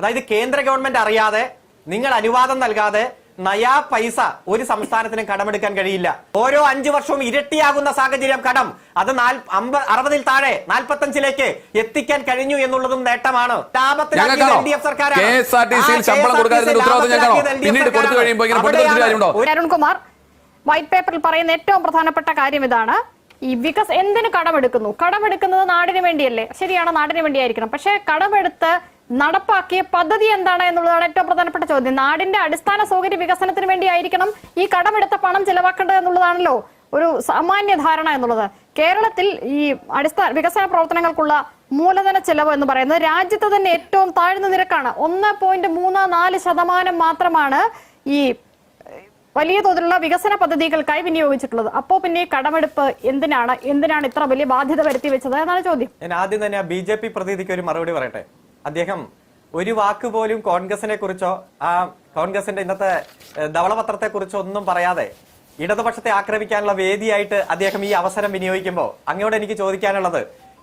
അതായത് കേന്ദ്ര ഗവൺമെന്റ് അറിയാതെ, നിങ്ങൾ അനുവാദം നൽകാതെ നയാ പൈസ ഒരു സംസ്ഥാനത്തിനും കടമെടുക്കാൻ കഴിയില്ല. ഓരോ 5 വർഷവും ഇരട്ടിയാകുന്ന സാഹചര്യം കടം അത് 60-ൽ താഴെ 45-ലേക്ക് എത്തിക്കാൻ കഴിഞ്ഞു എന്നുള്ളതും നേട്ടമാണ്. അരുൺകുമാർ വൈറ്റ് പേപ്പറിൽ പറയുന്ന ഏറ്റവും പ്രധാനപ്പെട്ട കാര്യം ഇതാണ്. ഈ എന്തിന് കടമെടുക്കുന്നു? കടമെടുക്കുന്നത് നാടിന് വേണ്ടിയല്ലേ? ശരിയാണ്, നാടിന് വേണ്ടിയായിരിക്കണം. പക്ഷെ കടമെടുത്ത് നടപ്പാക്കിയ പദ്ധതി എന്താണ് എന്നുള്ളതാണ് ഏറ്റവും പ്രധാനപ്പെട്ട ചോദ്യം. നാടിന്റെ അടിസ്ഥാന സൗകര്യ വികസനത്തിന് വേണ്ടിയായിരിക്കണം ഈ കടമെടുത്ത പണം ചെലവാക്കേണ്ടത് എന്നുള്ളതാണല്ലോ ഒരു സാമാന്യ ധാരണ എന്നുള്ളത്. കേരളത്തിൽ ഈ അടിസ്ഥാന വികസന പ്രവർത്തനങ്ങൾക്കുള്ള മൂലധന ചെലവ് എന്ന് പറയുന്നത് രാജ്യത്ത് തന്നെ ഏറ്റവും താഴ്ന്ന നിരക്കാണ്. 1.34% മാത്രമാണ് ഈ വലിയ തോതിലുള്ള വികസന പദ്ധതികൾക്കായി വിനിയോഗിച്ചിട്ടുള്ളത്. അപ്പോ പിന്നെ കടമെടുപ്പ് എന്തിനാണ് ഇത്ര വലിയ ബാധ്യത വരുത്തി വെച്ചത് എന്നാണ് ചോദ്യം. ഞാൻ ആദ്യം തന്നെ BJP പ്രതിനിധിക്ക് ഒരു മറുപടി പറയട്ടെ. അദ്ദേഹം ഒരു വാക്ക് പോലും കോൺഗ്രസിനെ കുറിച്ചോ കോൺഗ്രസിന്റെ ഇന്നത്തെ ധവളപത്രത്തെ കുറിച്ചോ ഒന്നും പറയാതെ ഇടതുപക്ഷത്തെ ആക്രമിക്കാനുള്ള വേദിയായിട്ട് അദ്ദേഹം ഈ അവസരം വിനിയോഗിക്കുമ്പോൾ അങ്ങോട്ട് എനിക്ക് ചോദിക്കാനുള്ളത്,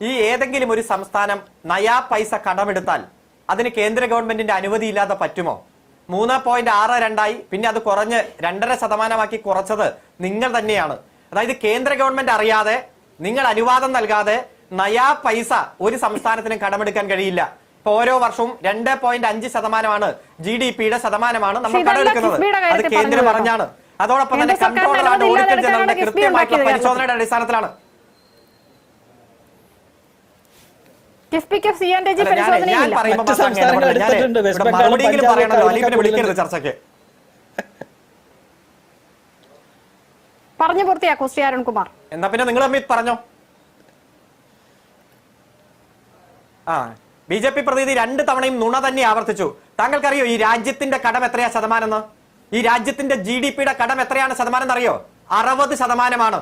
ഈ ഏതെങ്കിലും ഒരു സംസ്ഥാനം നയാ പൈസ കടമെടുത്താൽ അതിന് കേന്ദ്ര ഗവൺമെന്റിന്റെ അനുമതി ഇല്ലാതെ പറ്റുമോ? 3.62 പിന്നെ അത് കുറഞ്ഞ് 2.5% കുറച്ചത് നിങ്ങൾ തന്നെയാണ്. അതായത് കേന്ദ്ര ഗവൺമെന്റ് അറിയാതെ, നിങ്ങൾ അനുവാദം നൽകാതെ നയാ പൈസ ഒരു സംസ്ഥാനത്തിനും കടമെടുക്കാൻ കഴിയില്ല. ഓരോ വർഷവും 2.5% GDP-യുടെ ശതമാനമാണ് നമ്മൾ കടമെടുക്കുന്നത്. അത് കേന്ദ്രം പറഞ്ഞാണ്. അതോടൊപ്പം തന്നെ കൺട്രോളറാണ്, ഓഡിറ്റർ ജനറലിന്റെ കൃത്യമായിട്ടുള്ള പരിശോധനയുടെ അടിസ്ഥാനത്തിലാണ്. ഞാൻ മറുപടിയെങ്കിലും പറയണല്ലോ, അല്ലെങ്കിൽ വിളിക്കരുത് ചർച്ചയ്ക്ക്. പറഞ്ഞു പൂർത്തിയാക്കൂ ശ്രീ അരുൺകുമാർ. എന്നാ പിന്നെ നിങ്ങൾ തമ്മിൽ പറഞ്ഞോ. BJP പ്രതിനിധി 2 തവണയും നുണ തന്നെ ആവർത്തിച്ചു. താങ്കൾക്കറിയോ ഈ രാജ്യത്തിന്റെ കടം എത്രയാ ശതമാനം എന്ന്? ഈ രാജ്യത്തിന്റെ GDP-യുടെ കടം എത്രയാണ് ശതമാനം എന്നറിയോ? 60%.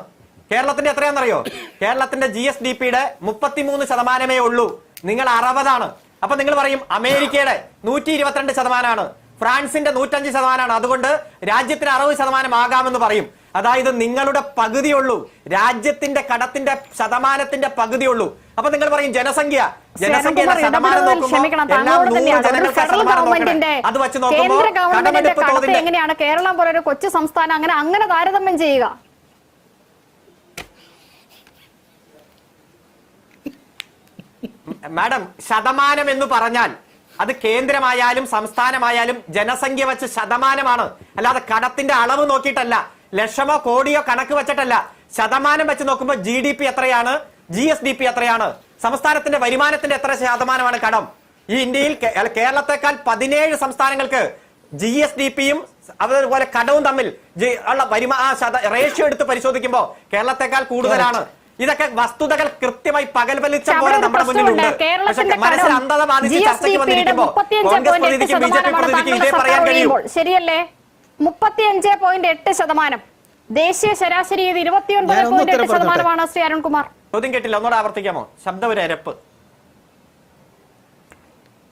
കേരളത്തിന്റെ എത്രയാണെന്നറിയോ? കേരളത്തിന്റെ GSDP-യുടെ 33% ഉള്ളൂ. നിങ്ങൾ 60%. അപ്പൊ നിങ്ങൾ പറയും അമേരിക്കയുടെ 122%, ഫ്രാൻസിന്റെ 105%. അതുകൊണ്ട് രാജ്യത്തിന് 60% ആകാമെന്ന് പറയും. അതായത് നിങ്ങളുടെ പകുതിയുള്ളൂ, രാജ്യത്തിന്റെ കടത്തിന്റെ ശതമാനത്തിന്റെ പകുതിയുള്ളൂ. അപ്പൊ നിങ്ങൾ പറയും ജനസംഖ്യയുടെ ശതമാനം അത് വെച്ച് നോക്കുമ്പോൾ കടമെടുപ്പ് തോതിൽ എങ്ങനെയാണ് കേരളം പോലെ ഒരു കൊച്ചു സംസ്ഥാനം അങ്ങനെ താരതമ്യം ചെയ്യുക? മാഡം, ശതമാനം എന്ന് പറഞ്ഞാൽ അത് കേന്ദ്രമായാലും സംസ്ഥാനമായാലും ജനസംഖ്യ വെച്ച് ശതമാനമാണ്, അല്ലാതെ കടത്തിന്റെ അളവ് നോക്കിയിട്ടല്ല, ലക്ഷമോ കോടിയോ കണക്ക് വെച്ചിട്ടല്ല. ശതമാനം വെച്ച് നോക്കുമ്പോൾ GDP എത്രയാണ്, GSDP എത്രയാണ്, സംസ്ഥാനത്തിന്റെ വരുമാനത്തിന്റെ എത്ര ശതമാനമാണ് കടം? ഈ ഇന്ത്യയിൽ കേരളത്തെക്കാൾ 17 സംസ്ഥാനങ്ങൾക്ക് GSDP-യും അതുപോലെ കടവും തമ്മിൽ ഉള്ള റേഷ്യോ എടുത്ത് പരിശോധിക്കുമ്പോൾ കേരളത്തെക്കാൾ കൂടുതലാണ്. ഇതൊക്കെ വസ്തുതകൾ കൃത്യമായി പകൽ വെളിച്ചം പോലെ നമ്മുടെ മുന്നിലുണ്ട്. പക്ഷെ മനസ്സിൽ അന്ധത ബാധിച്ച് ചർച്ചയ്ക്ക് വന്നിരിക്കുമ്പോൾ കോൺഗ്രസ് പ്രതിനിധിക്കും BJP പ്രതിനിധിക്കും ഇതേ പറയാൻ കഴിയും. ശരിയല്ലേ? 35.8%. ദേശീയ ശരാശരി 29.8%. ശ്രീ അരുൺകുമാർ, ചോദ്യം കേട്ടില്ല, ഒന്നുകൂടെ ആവർത്തിക്കാമോ? ശബ്ദം ഒരു അരപ്പ്.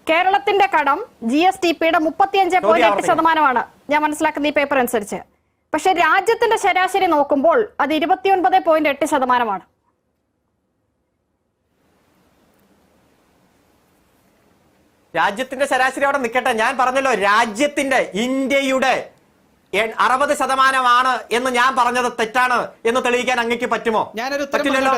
കേരളത്തിന്റെ കടം GSDP-യുടെ 35.8%. ഞാൻ മനസ്സിലാക്കുന്ന ഈ പേപ്പർ അനുസരിച്ച്. പക്ഷെ രാജ്യത്തിന്റെ ശരാശരി നോക്കുമ്പോൾ അത് 29.8%. രാജ്യത്തിന്റെ ശരാശരി അവിടെ നിൽക്കട്ടെ. ഞാൻ പറഞ്ഞല്ലോ, രാജ്യത്തിന്റെ, ഇന്ത്യയുടെ 60% എന്ന് ഞാൻ പറഞ്ഞത് തെറ്റാണ് എന്ന് തെളിയിക്കാൻ അങ്ങേക്ക് പറ്റുമോ? പറ്റില്ലല്ലോ.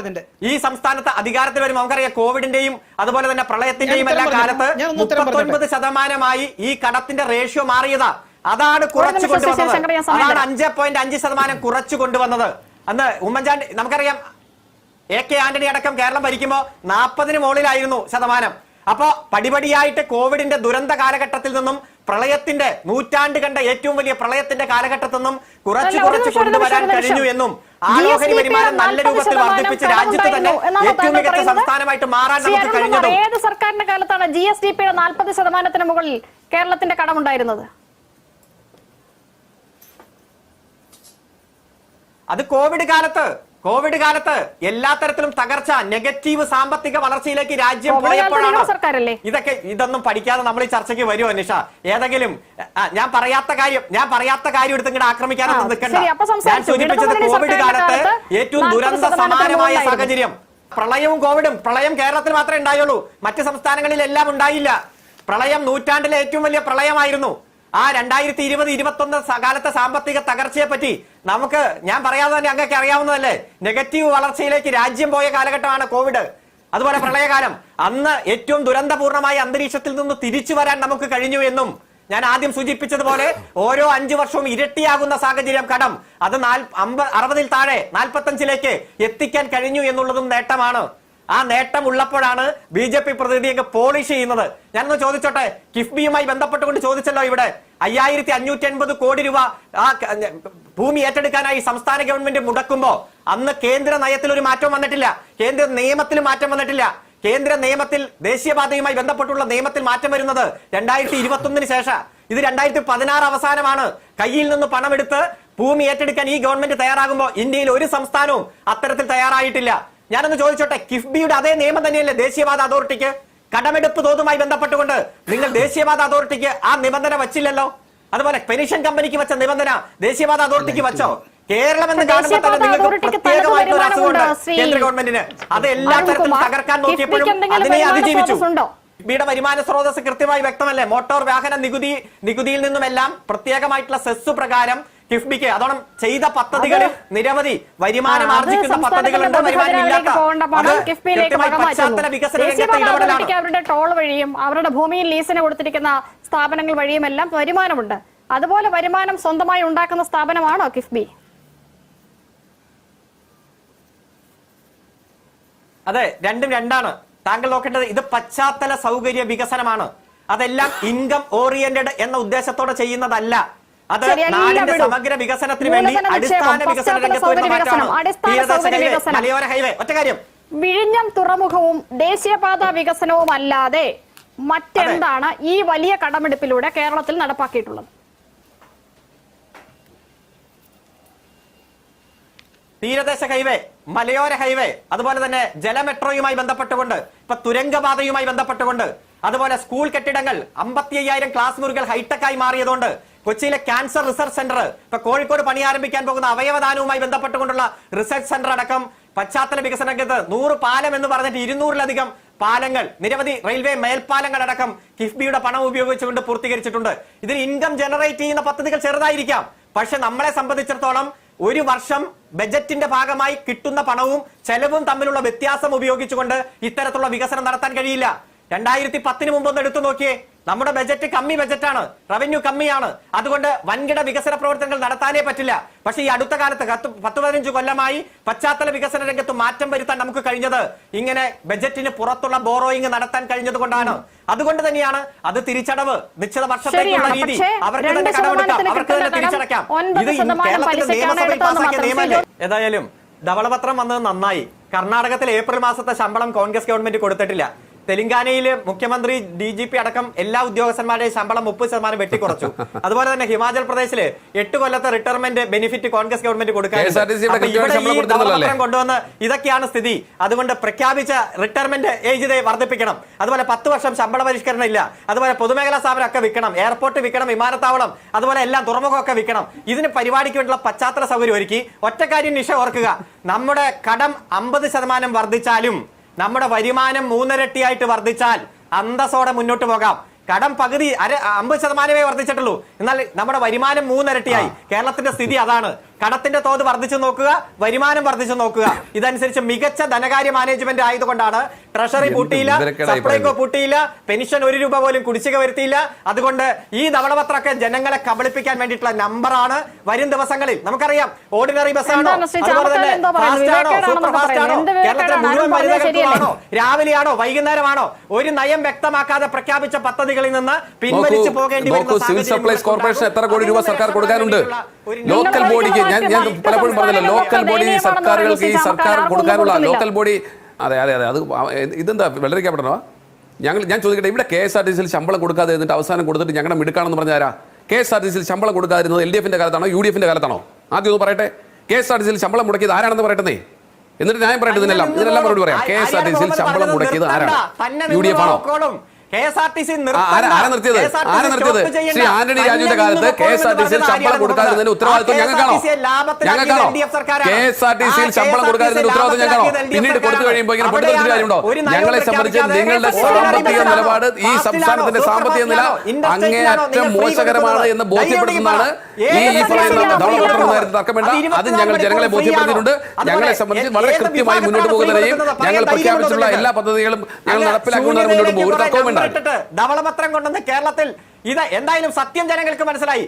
ഈ സംസ്ഥാനത്ത് അധികാരത്തിൽ വരുമ്പോൾ നമുക്കറിയാം, കോവിഡിന്റെയും അതുപോലെ തന്നെ പ്രളയത്തിന്റെയും എല്ലാ കാലത്ത് 39% ഈ കടത്തിന്റെ റേഷ്യോ മാറിയതാ. അതാണ് കുറച്ചു കൊണ്ടുവന്നത്. അതാണ് 5.5% കുറച്ചു കൊണ്ടുവന്നത്. അന്ന് ഉമ്മൻചാണ്ടി, നമുക്കറിയാം, AK ആന്റണി അടക്കം കേരളം ഭരിക്കുമ്പോൾ 40-ന് മുകളിലായിരുന്നു ശതമാനം. അപ്പോ പടിപടിയായിട്ട് കോവിഡിന്റെ ദുരന്ത കാലഘട്ടത്തിൽ നിന്നും പ്രളയത്തിന്റെ നൂറ്റാണ്ട് കണ്ട ഏറ്റവും വലിയ പ്രളയത്തിന്റെ കാലഘട്ടത്തിൽ നിന്നും കുറച്ച് കൊണ്ടുവരാൻ കഴിഞ്ഞു എന്നും ആരോഗ്യ വരുമാനം നല്ല രൂപത്തിൽ വർദ്ധിപ്പിച്ച് രാജ്യത്ത് തന്നെ ഏറ്റവും മികച്ച സംസ്ഥാനമായിട്ട് മാറാൻ നമുക്ക് കഴിഞ്ഞതും. ഏത് സർക്കാരിന്റെ കാലത്താണ് GSDP-യുടെ 40%-ന് മുകളിൽ കേരളത്തിന്റെ കടമുണ്ടായിരുന്നത്? അത് കോവിഡ് കാലത്ത് എല്ലാ തരത്തിലും തകർച്ച, നെഗറ്റീവ് സാമ്പത്തിക വളർച്ചയിലേക്ക് രാജ്യം പോയപ്പോഴാണ്. ഇതൊന്നും പഠിക്കാതെ നമ്മൾ ഈ ചർച്ചയ്ക്ക് വരുമോ നിഷ? ഏതെങ്കിലും ഞാൻ പറയാത്ത കാര്യം എടുത്ത് ഇങ്ങോട്ട് ആക്രമിക്കാനൊന്നും നിൽക്കണ്ട. ഞാൻ സൂചിപ്പിച്ചത് കോവിഡ് കാലത്ത് ഏറ്റവും ദുരന്ത സമാനമായ സാഹചര്യം. പ്രളയവും കോവിഡും, പ്രളയം കേരളത്തിൽ മാത്രമേ ഉണ്ടായുള്ളൂ, മറ്റ് സംസ്ഥാനങ്ങളിലെല്ലാം ഉണ്ടായില്ല. പ്രളയം നൂറ്റാണ്ടിലെ ഏറ്റവും വലിയ പ്രളയമായിരുന്നു. ആ 2020-21 കാലത്തെ സാമ്പത്തിക തകർച്ചയെ പറ്റി നമുക്ക് ഞാൻ പറയാതെ തന്നെ അങ്ങക്ക് അറിയാവുന്നതല്ലേ. നെഗറ്റീവ് വളർച്ചയിലേക്ക് രാജ്യം പോയ കാലഘട്ടമാണ് കോവിഡ്. അതുപോലെ പ്രളയകാലം. അന്ന് ഏറ്റവും ദുരന്തപൂർണമായ അന്തരീക്ഷത്തിൽ നിന്ന് തിരിച്ചു വരാൻ നമുക്ക് കഴിഞ്ഞു എന്നും ഞാൻ ആദ്യം സൂചിപ്പിച്ചതുപോലെ ഓരോ 5 വർഷവും ഇരട്ടിയാകുന്ന സാഹചര്യം കടം അത് 60-ൽ താഴെ 45-ലേക്ക് എത്തിക്കാൻ കഴിഞ്ഞു എന്നുള്ളതും നേട്ടമാണ്. ആ നേട്ടം ഉള്ളപ്പോഴാണ് BJP പ്രതിനിധിയൊക്കെ പോളിഷ് ചെയ്യുന്നത്. ഞാനൊന്ന് ചോദിച്ചോട്ടെ, കിഫ്ബിയുമായി ബന്ധപ്പെട്ടുകൊണ്ട് ചോദിച്ചല്ലോ ഇവിടെ 5550 കോടി രൂപ ആ ഭൂമി ഏറ്റെടുക്കാനായി സംസ്ഥാന ഗവൺമെന്റ് മുടക്കുമ്പോ അന്ന് കേന്ദ്ര നയത്തിൽ ഒരു മാറ്റം വന്നിട്ടില്ല, കേന്ദ്ര നിയമത്തിൽ മാറ്റം വന്നിട്ടില്ല. കേന്ദ്ര നിയമത്തിൽ ദേശീയപാതയുമായി ബന്ധപ്പെട്ടുള്ള നിയമത്തിൽ മാറ്റം വരുന്നത് 2021 ശേഷം. ഇത് 2016 അവസാനമാണ്. കയ്യിൽ നിന്ന് പണമെടുത്ത് ഭൂമി ഏറ്റെടുക്കാൻ ഈ ഗവൺമെന്റ് തയ്യാറാകുമ്പോൾ ഇന്ത്യയിൽ ഒരു സംസ്ഥാനവും അത്തരത്തിൽ തയ്യാറായിട്ടില്ല. ഞാനൊന്ന് ചോദിച്ചോട്ടെ, കിഫ്ബിയുടെ അതേ നിയമം തന്നെയല്ലേ ദേശീയപാത അതോറിറ്റിക്ക്? കടമെടുപ്പ് തോതുമായി ബന്ധപ്പെട്ടുകൊണ്ട് നിങ്ങൾ ദേശീയപാത അതോറിറ്റിക്ക് ആ നിബന്ധന വച്ചില്ലല്ലോ. അതുപോലെ പെൻഷൻ കമ്പനിക്ക് വെച്ച നിബന്ധന ദേശീയപാത അതോറിറ്റിക്ക് വെച്ചോ? കേരളം എന്ന് കാണുമ്പോൾ തന്നെ നിങ്ങൾക്ക് പ്രത്യേകമായിട്ടുള്ള ഒരു അസുഖമുണ്ട് കേന്ദ്ര ഗവൺമെന്റിന്. അത് എല്ലാ തരത്തിലും തകർക്കാൻ നോക്കിയപ്പോഴും അതിനെ അതിജീവിച്ചു. കിഫ്ബിയുടെ വരുമാന സ്രോതസ് കൃത്യമായി വ്യക്തമല്ലേ? മോട്ടോർ വാഹന നികുതിയിൽ നിന്നുമെല്ലാം പ്രത്യേകമായിട്ടുള്ള സെസ് പ്രകാരം കിഫ്ബിക്ക് അതോണം ചെയ്ത പദ്ധതികളിൽ നിരവധി വരുമാനം ആർജിക്കുന്ന പദ്ധതികളുണ്ട്. അവരുടെ ടോൾ വഴിയും അവരുടെ ഭൂമിയിൽ ലീസിന് കൊടുത്തിരിക്കുന്ന സ്ഥാപനങ്ങൾ വഴിയും എല്ലാം വരുമാനമുണ്ട്. അതുപോലെ വരുമാനം സ്വന്തമായി ഉണ്ടാക്കുന്ന സ്ഥാപനമാണോ കിഫ്ബി? അതെ, രണ്ടും രണ്ടാണ്. താങ്കൾ നോക്കേണ്ടത് ഇത് പശ്ചാത്തല സൗകര്യ വികസനമാണ്. അതെല്ലാം ഇൻകം ഓറിയന്റഡ് എന്ന ഉദ്ദേശത്തോടെ ചെയ്യുന്നതല്ല. അത് നാടിന്റെ സമഗ്ര വികസനത്തിന് വേണ്ടി അടിസ്ഥാന വികസന രംഗത്ത് വരുന്ന മാറ്റമാണ്. മലയോര ഹൈവേ ഒറ്റ കാര്യം, വിഴിഞ്ഞം തുറമുഖവും ദേശീയപാത വികസനവും അല്ലാതെ മറ്റെന്താണ് ഈ വലിയ കടമെടുപ്പിലൂടെ കേരളത്തിൽ നടപ്പാക്കിയിട്ടുള്ളത്? തീരദേശ ഹൈവേ, മലയോര ഹൈവേ, അതുപോലെ തന്നെ ജലമെട്രോയുമായി ബന്ധപ്പെട്ടുകൊണ്ട്, ഇപ്പൊ തുരങ്കപാതയുമായി ബന്ധപ്പെട്ടുകൊണ്ട്, അതുപോലെ സ്കൂൾ കെട്ടിടങ്ങൾ 55,000 ക്ലാസ് മുറികൾ ഹൈടെക്കായി മാറിയതുകൊണ്ട്, കൊച്ചിയിലെ ക്യാൻസർ റിസർച്ച് സെന്റർ, ഇപ്പൊ കോഴിക്കോട് പണി ആരംഭിക്കാൻ പോകുന്ന അവയവദാനവുമായി ബന്ധപ്പെട്ടുകൊണ്ടുള്ള റിസർച്ച് സെന്റർ അടക്കം പശ്ചാത്തല വികസന രംഗത്ത് 100 പാലം എന്ന് പറഞ്ഞിട്ട് 200-ലധികം പാലങ്ങൾ, നിരവധി റെയിൽവേ മേൽപ്പാലങ്ങൾ അടക്കം കിഫ്ബിയുടെ പണം ഉപയോഗിച്ചുകൊണ്ട് പൂർത്തീകരിച്ചിട്ടുണ്ട്. ഇതിൽ ഇൻകം ജനറേറ്റ് ചെയ്യുന്ന പദ്ധതികൾ ചെറുതായിരിക്കാം, പക്ഷെ നമ്മളെ സംബന്ധിച്ചിടത്തോളം ഒരു വർഷം ബജറ്റിന്റെ ഭാഗമായി കിട്ടുന്ന പണവും ചെലവും തമ്മിലുള്ള വ്യത്യാസം ഉപയോഗിച്ചുകൊണ്ട് ഇത്തരത്തിലുള്ള വികസനം നടത്താൻ കഴിയില്ല. 2010 മുമ്പ് ഒന്ന് എടുത്തു നോക്കിയേ, നമ്മുടെ ബജറ്റ് കമ്മി ബജറ്റാണ്, റവന്യൂ കമ്മിയാണ്. അതുകൊണ്ട് വൻകിട വികസന പ്രവർത്തനങ്ങൾ നടത്താനേ പറ്റില്ല. പക്ഷേ ഈ അടുത്ത കാലത്ത് 10-15 കൊല്ലമായി പശ്ചാത്തല വികസന രംഗത്ത് മാറ്റം വരുത്താൻ നമുക്ക് കഴിഞ്ഞത് ഇങ്ങനെ ബജറ്റിന് പുറത്തുള്ള ബോറോയിങ് നടത്താൻ കഴിഞ്ഞത് കൊണ്ടാണ്. അതുകൊണ്ട് തന്നെയാണ് അത് തിരിച്ചടവ് നിശ്ചിത വർഷത്തേക്കുള്ള രീതി, അവർക്ക് തന്നെ കടമെടുക്കാം, അവർക്ക് തന്നെ തിരിച്ചടക്കാം. ഇത് കേരളത്തിലെ നിയമസഭയിൽ പാസാക്കിയ നിയമമല്ലേ? ഏതായാലും ധവളപത്രം വന്നത് നന്നായി. കർണാടകത്തിൽ ഏപ്രിൽ മാസത്തെ ശമ്പളം കോൺഗ്രസ് ഗവൺമെന്റ് കൊടുത്തിട്ടില്ല. തെലങ്കാനയില് മുഖ്യമന്ത്രി DGP അടക്കം എല്ലാ ഉദ്യോഗസ്ഥന്മാരുടെയും ശമ്പളം 30% വെട്ടിക്കുറച്ചു. അതുപോലെ തന്നെ ഹിമാചൽ പ്രദേശില് 8 കൊല്ലത്തെ റിട്ടയർമെന്റ് ബെനിഫിറ്റ് കോൺഗ്രസ് ഗവൺമെന്റ് കൊടുക്കാൻ കൊണ്ടുവന്ന് ഇതൊക്കെയാണ് സ്ഥിതി. അതുകൊണ്ട് പ്രഖ്യാപിച്ച റിട്ടയർമെന്റ് ഏജ് വർദ്ധിപ്പിക്കണം. അതുപോലെ 10 വർഷം ശമ്പള പരിഷ്കരണം ഇല്ല. അതുപോലെ പൊതുമേഖലാ സ്ഥാപനം ഒക്കെ വിൽക്കണം, എയർപോർട്ട് വിൽക്കണം, വിമാനത്താവളം, അതുപോലെ എല്ലാം തുറമുഖമൊക്കെ വിൽക്കണം. ഇതിന് പരിപാടിക്ക് വേണ്ടിയുള്ള പശ്ചാത്തല സൗകര്യം ഒരുക്കി. ഒറ്റ കാര്യം നിഷ ഓർക്കുക, നമ്മുടെ കടം 50% വർദ്ധിച്ചാലും നമ്മുടെ വരുമാനം 3 ഇരട്ടിയായിട്ട് വർദ്ധിച്ചാൽ അന്തസ്സോടെ മുന്നോട്ട് പോകാം. കടം പകുതി 50% വർദ്ധിച്ചിട്ടുള്ളൂ, എന്നാൽ നമ്മുടെ വരുമാനം 3 ഇരട്ടിയായി. കേരളത്തിന്റെ സ്ഥിതി അതാണ്. കടത്തിന്റെ തോത് വർദ്ധിച്ചു നോക്കുക, വരുമാനം വർദ്ധിച്ചു നോക്കുക. ഇതനുസരിച്ച് മികച്ച ധനകാര്യ മാനേജ്മെന്റ് ആയതുകൊണ്ടാണ് ട്രഷറി പൂട്ടിയില്ല, സപ്ലൈകോ പൂട്ടിയില്ല, പെൻഷൻ 1 രൂപ പോലും കുടിശ്ശിക വരുത്തിയില്ല. അതുകൊണ്ട് ഈ ധവളപത്രമൊക്കെ ജനങ്ങളെ കബളിപ്പിക്കാൻ വേണ്ടിയിട്ടുള്ള നമ്പറാണ്. വരും ദിവസങ്ങളിൽ നമുക്കറിയാം ഓർഡിനറി ബസ്സാണോ, അതുപോലെ തന്നെ ഫാസ്റ്റ് ആണോ, സൂപ്പർ ഫാസ്റ്റ് ആണോ, കേരളത്തിലെ മുഴുവൻ വനിതകൾക്കുമാണോ, രാവിലെയാണോ വൈകുന്നേരമാണോ, ഒരു നയം വ്യക്തമാക്കാതെ പ്രഖ്യാപിച്ച പദ്ധതികളിൽ നിന്ന് പിൻവലിച്ചു പോകേണ്ടി വരുന്ന സിവിൽ സപ്ലൈസ് കോർപ്പറേഷൻ എത്ര കോടി രൂപ സർക്കാർ കൊടുക്കാനുണ്ട്? ലോക്കൽ ബോഡിക്ക് ഞാൻ പലപ്പോഴും പറഞ്ഞല്ലോ, ലോക്കൽ ബോഡി സർക്കാരുകൾക്ക് ഈ സർക്കാർ കൊടുക്കാനുള്ള ലോക്കൽ ബോഡി. അതെ അതെ അതെ, അത് ഇതെന്താ വെള്ളരിക്കപ്പെടണോ? ഞാൻ ചോദിക്കട്ടെ, ഇവിടെ KSRTCയിൽ ശമ്പളം കൊടുക്കാതെ എന്നിട്ട് അവസാനം കൊടുത്തിട്ട് ഞങ്ങളുടെ മിടുക്കാണെന്ന് പറഞ്ഞാരാ? KSRTCയിൽ ശമ്പളം കൊടുക്കാതിരുന്നത് LDFന്റെ കാലത്താണോ UDFന്റെ കാലത്താണോ? ആദ്യം ഒന്ന് പറയട്ടെ. KSRTCയിൽ ശമ്പളം മുടക്കിയത് ആരാണെന്ന് പറയട്ടെ. എന്നിട്ട് ഞാൻ പറയട്ടെ, ഇതിനെല്ലാം മറുപടി പറയാം. KSRTCയിൽ ശമ്പളം മുടക്കിയത് ആരാണ്? UDF ആണോ? KSRTC ആരാ നിർത്തിയത്? ശ്രീ ആന്റണി രാജുവിന്റെ കാലത്ത് KSRTC ശമ്പളം കൊടുക്കാതിരുന്നതിന് ഉത്തരവാദിത്വം ഞങ്ങൾക്കാണോ? KSRTC ശമ്പളം കൊടുക്കാതിരുന്നതിന് ഉത്തരവാദിത്വം ഞങ്ങൾക്കാണോ? പിന്നീട് കൊടുത്തു കഴിയുമ്പോൾ ഇങ്ങനെ പൊട്ടിത്തെറിച്ചിട്ട് കാര്യമുണ്ടോ? ഞങ്ങളെ സംബന്ധിച്ച് നിങ്ങളുടെ സാമ്പത്തിക നിലപാട് ഈ സംസ്ഥാനത്തിന്റെ സാമ്പത്തിക നില അങ്ങേയറ്റം മോശകരമാണ് എന്ന് ബോധ്യപ്പെടുത്തുന്നതാണ് ഈ പറയുന്ന ധവളപത്രം നേരത്തെ തർക്കം വേണ്ട. അത് ഞങ്ങൾ ജനങ്ങളെ ബോധ്യപ്പെടുത്തിയിട്ടുണ്ട്. ഞങ്ങളെ സംബന്ധിച്ച് വളരെ കൃത്യമായി മുന്നോട്ട് പോകുന്നതിനെയും ഞങ്ങൾ പ്രഖ്യാപിച്ചിട്ടുള്ള എല്ലാ പദ്ധതികളും ഞങ്ങൾ നടപ്പിലാക്കുന്നതിന് മുന്നോട്ട് പോകും. ഒരു തർക്കവും വേണ്ട. ധവളപത്രം കൊണ്ടുവന്ന് കേരളത്തിൽ ഇത് എന്തായാലും സത്യം ജനങ്ങൾക്ക് മനസ്സിലായി.